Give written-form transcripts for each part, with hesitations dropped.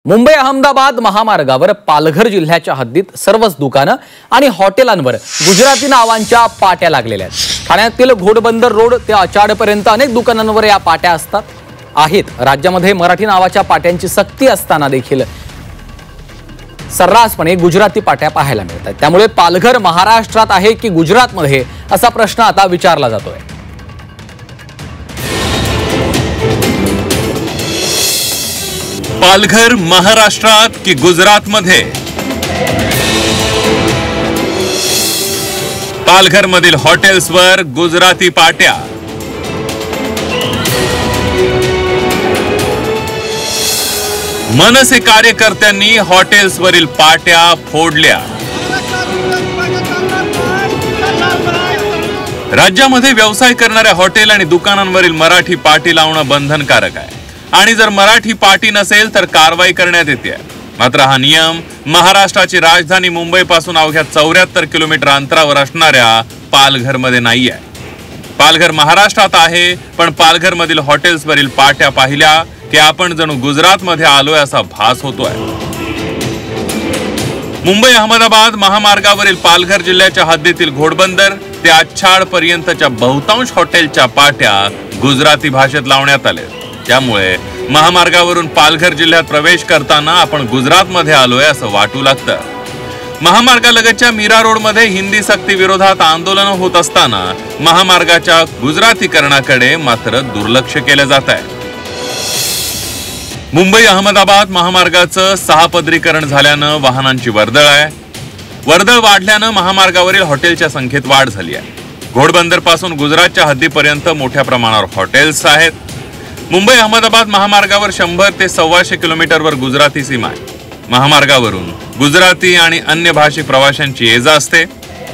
मुंबई अहमदाबाद महामार्गावर पालघर जिल्ह्याच्या हद्दीत सर्वच दुकानं आणि हॉटेलांवर गुजराती नावांच्या पाट्या लागलेल्या आहेत। ठाण्यातील घोडबंदर रोड ते अचाडपर्यंत अनेक दुकानांवर या पाट्या आहेत। राज्यामध्ये मराठी नावाच्या पाट्यांची सक्ती असताना देखील सर्रासपणे गुजराती पाट्या पाहायला मिळतात। त्यामुळे पालघर महाराष्ट्रात आहे की गुजरातमध्ये असा प्रश्न आता विचारला जातोय। पालघर महाराष्ट्रात की गुजरातमध्ये? पालघरमधील हॉटेल्सवर गुजराती पाट्या। मनसे कार्यकर्त्यांनी हॉटेल्सवरील पाट्या फोडल्या। राज्यामध्ये व्यवसाय करणाऱ्या हॉटेल आणि दुकानांवरील मराठी पाटी लावणं बंधनकारक आहे आणि जर मराठी पाटी नसेल तर कारवाई करण्यात येते। मात्र हा नियम महाराष्ट्राची राजधानी मुंबई पासून अवघ्या 74 किलोमीटर अंतरावर असणाऱ्या पालघरमध्ये नाहीये। पालघर महाराष्ट्रात आहे, पण पालघरमधील हॉटेल्सवरील पाट्या पाहिल्या की आपण जणू गुजरातमध्ये आलोय असा भास होतोय। मुंबई अहमदाबाद महामार्गावरील पालघर जिल्ह्याच्या हद्दीतील घोडबंदर ते आच्छाड पर्यंतच्या बहुतांश हॉटेलच्या पाट्या गुजराती भाषेत लावण्यात आल्या। त्यामुळे महामार्गावरून पालघर जिल्ह्यात प्रवेश करताना आपण गुजरातमध्ये आलोय असं वाटू लागतं। महामार्गालगतच्या मीरा रोडमध्ये हिंदी सक्ती विरोधात आंदोलन होत असताना महामार्गाच्या गुजरातीकरणाकडे मात्र दुर्लक्ष केलं जात आहे। मुंबई अहमदाबाद महामार्गाचं 6 पदरीकरण झाल्यानं वाहनांची वर्दळ आहे। वर्दळ वाढल्यानं महामार्गावरील हॉटेलच्या संख्येत वाढ झाली आहे। घोडबंदर पासून गुजरातच्या हद्दीपर्यंत मोठ्या प्रमाणावर हॉटेल्स आहेत। मुंबई अहमदाबाद महामार्गावर 100 ते 125 किलोमीटरवर गुजराती सीमा आहे। महामार्गावरून गुजराती आणि अन्य भाषिक प्रवाशांची ये-जा असते।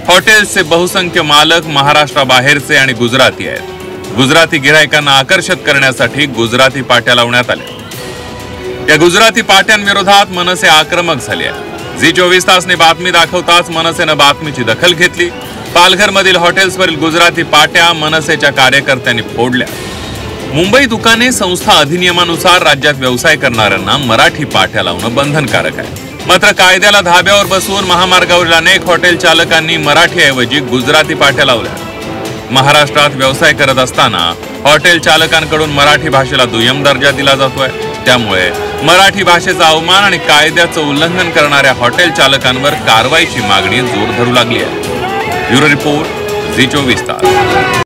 हॉटेल्सचे बहुसंख्य मालक महाराष्ट्राबाहेरचे आणि गुजराती आहेत। गुजराती गिरायकांना आकर्षित करण्यासाठी गुजराती पाट्या लावण्यात आल्या। या गुजराती पाट्यांविरोधात मनसे आक्रमक झाले आहे। झी 24 तासने बातमी दाखवताच मनसेनं बातमीची दखल घेतली। पालघरमधील हॉटेल्सवरील गुजराती पाट्या मनसेच्या कार्यकर्त्यांनी फोडल्या। मुंबई दुकाने संस्था अधिनियमानुसार राज्यात व्यवसाय करणाऱ्यांना मराठी पाट्या लावणं बंधनकारक आहे। मात्र कायद्याला धाब्यावर बसवून महामार्गावरील अनेक हॉटेल चालकांनी मराठीऐवजी गुजराती पाट्या लावल्या। महाराष्ट्रात व्यवसाय करत असताना हॉटेल चालकांकडून मराठी भाषेला दुय्यम दर्जा दिला जातोय। त्यामुळे मराठी भाषेचा अवमान आणि कायद्याचं उल्लंघन करणाऱ्या हॉटेल चालकांवर कारवाईची मागणी जोर धरू लागली आहे। ब्युरो रिपोर्ट, झी 24 तास।